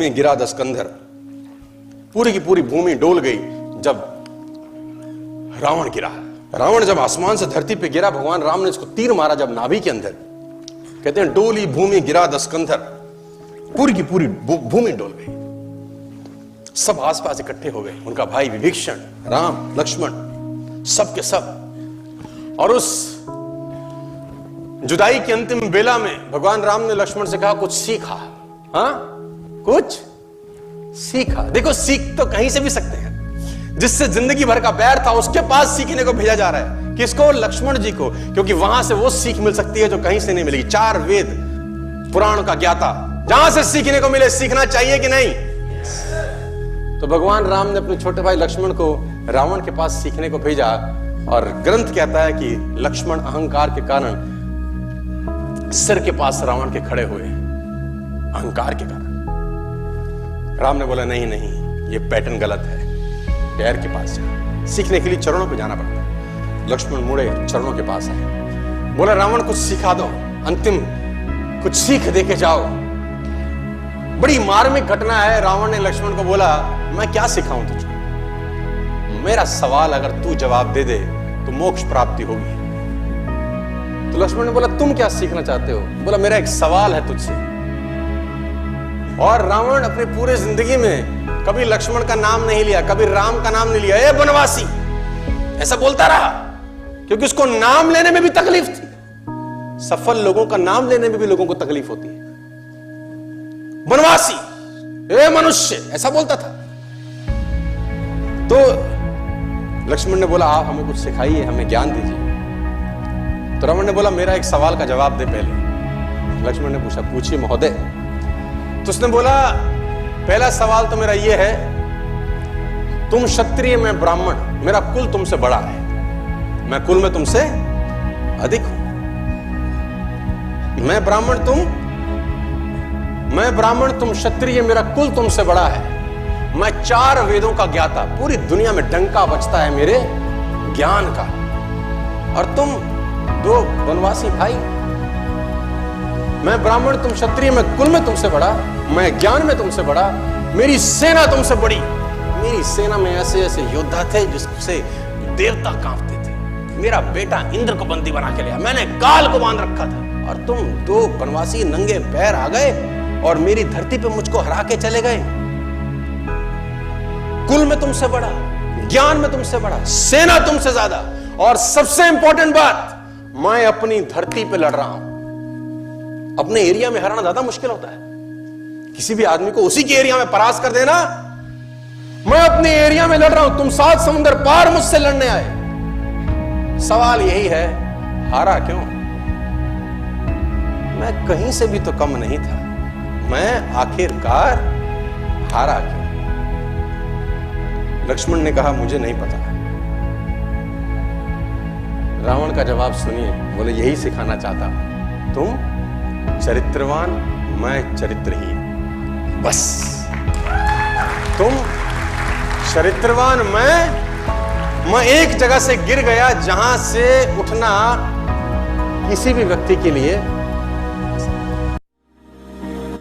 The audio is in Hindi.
भूमि गिरा दस्कंधर, पूरी की पूरी भूमि डोल गई जब रावण गिरा। रावण जब आसमान से धरती पे गिरा, भगवान राम ने इसको तीर मारा जब नाभि के अंदर। कहते हैं डोली भूमि गिरा दस्कंधर, पूरी की पूरी भूमि डोल गई। सब आसपास इकट्ठे हो गए, उनका भाई विभीषण, राम, लक्ष्मण, सब के सब। और उस जुदाई की अंतिम बेला में भगवान राम ने लक्ष्मण से कहा कुछ सीखा। हाँ, कुछ सीखा। देखो, सीख तो कहीं से भी सकते हैं। जिससे जिंदगी भर का बैर था उसके पास सीखने को भेजा जा रहा है। किसको? लक्ष्मण जी को, क्योंकि वहां से वो सीख मिल सकती है जो कहीं से नहीं मिलेगी। 4 वेद पुराण का ज्ञाता, जहां से सीखने को मिले, सीखना चाहिए कि नहीं? तो भगवान राम ने अपने छोटे भाई लक्ष्मण को रावण के पास सीखने को भेजा। और ग्रंथ कहता है कि लक्ष्मण अहंकार के कारण सिर के पास रावण के खड़े हुए, अहंकार के कारण। राम ने बोला नहीं नहीं, ये पैटर्न गलत है, पैर के पास जा। सीखने के लिए चरणों पे जाना पड़ता है। लक्ष्मण मुड़े, चरणों के पास आए, बोला रावण कुछ सिखा दो, अंतिम कुछ सीख दे के जाओ। बड़ी मार्मिक घटना है। रावण ने लक्ष्मण को बोला मैं क्या सिखाऊं तुझको? मेरा सवाल अगर तू जवाब दे दे तो मोक्ष प्राप्ति होगी। तो लक्ष्मण ने बोला तुम क्या सीखना चाहते हो? बोला मेरा एक सवाल है तुझसे। और रावण अपनी पूरी जिंदगी में कभी लक्ष्मण का नाम नहीं लिया, कभी राम का नाम नहीं लिया। ए बनवासी, ऐसा बोलता रहा, क्योंकि उसको नाम लेने में भी तकलीफ थी। सफल लोगों का नाम लेने में भी लोगों को तकलीफ होती है। बनवासी, ए मनुष्य, ऐसा बोलता था। तो लक्ष्मण ने बोला आप हमें कुछ सिखाइए, हमें ज्ञान दीजिए। तो रावण ने बोला मेरा एक सवाल का जवाब दे पहले। लक्ष्मण ने पूछा पूछिए महोदय। तो उसने बोला पहला सवाल तो मेरा यह है, तुम क्षत्रिय, मैं ब्राह्मण, मेरा कुल तुमसे बड़ा है, मैं कुल में तुमसे अधिक हूं। मैं ब्राह्मण, तुम क्षत्रिय, मेरा कुल तुमसे बड़ा है। मैं 4 वेदों का ज्ञाता, पूरी दुनिया में डंका बजता है मेरे ज्ञान का। और तुम 2 वनवासी भाई, मैं ब्राह्मण, तुम क्षत्रिय, मैं कुल में तुमसे बड़ा, मैं ज्ञान में तुमसे बड़ा, मेरी सेना तुमसे बड़ी। मेरी सेना में ऐसे ऐसे योद्धा थे जिससे देवता कांपते थे। मेरा बेटा इंद्र को बंदी बना के लिया, मैंने काल को बांध रखा था। और तुम 2 वनवासी नंगे पैर आ गए और मेरी धरती पे मुझको हरा के चले गए। कुल में तुमसे बड़ा, ज्ञान में तुमसे बड़ा, सेना तुमसे ज्यादा, और सबसे इंपॉर्टेंट बात, मैं अपनी धरती पे लड़ रहा हूं। अपने एरिया में हराना ज्यादा मुश्किल होता है। किसी भी आदमी को उसी के एरिया में परास्त कर देना। मैं अपने एरिया में लड़ रहा हूं, तुम 7 समुद्र पार मुझसे लड़ने आए। सवाल यही है, हारा क्यों? मैं कहीं से भी तो कम नहीं था, मैं आखिरकार हारा क्यों? लक्ष्मण ने कहा मुझे नहीं पता। रावण का जवाब सुनिए, बोले यही सिखाना चाहता, तुम चरित्रवान, मैं चरित्रहीन। बस तुम चरित्रवान, मैं एक जगह से गिर गया जहां से उठना किसी भी व्यक्ति के लिए